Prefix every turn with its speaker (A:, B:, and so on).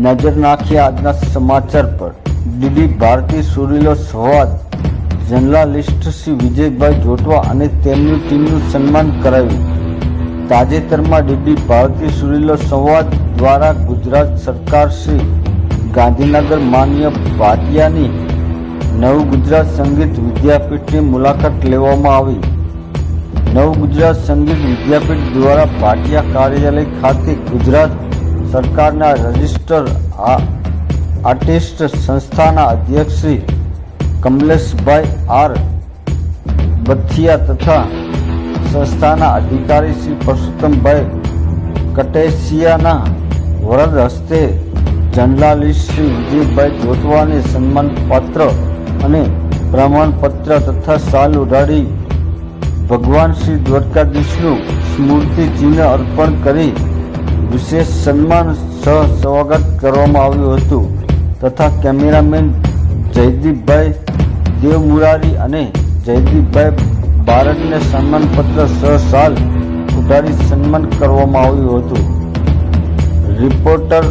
A: નજર નાખીએ આજના સમાચાર પર। ડીડી ભારતી સુરીલો સંવાદ જર્નાલિસ્ટ શ્રી વિજયભાઈ જોટવા અને તેમની ટીમનું સન્માન કરાયું। તાજેતરમાં ડીડી ભારતી સુરીલો સંવાદ દ્વારા ગુજરાત સરકાર શ્રી ગાંધીનગર માન્ય ભાટિયાની નવ ગુજરાત સંગીત વિદ્યાપીઠની મુલાકાત લેવામાં આવી। નવ ગુજરાત સંગીત વિદ્યાપીઠ દ્વારા ભાટિયા કાર્યાલય ખાતે ગુજરાત સરકારના રજિસ્ટર આર્ટિસ્ટ સંસ્થાના અધ્યક્ષ શ્રી કમલેશભાઈ આર બથિયા તથા સંસ્થાના અધિકારી શ્રી પરસોત્તમભાઈ કટેસિયાના વરદ હસ્તે જર્નાલિસ્ટ શ્રી વિજયભાઈ જોટવાને સન્માનપત્ર અને પ્રમાણપત્ર તથા શાલ ઉડાડી ભગવાન શ્રી દ્વારકાધીશનું સ્મૃતિ ચિહ્ન અર્પણ કરી વિશેષ સન્માન સહ સ્વાગત કરવામાં આવ્યું હતું તથા કેમેરામેન જયદીપભાઈ દેવમુરારી અને જયદીપભાઈ બારડને સન્માનપત્ર સહ શાલ ઉડાડી સન્માન કરવામાં આવ્યું હતું। રિપોર્ટર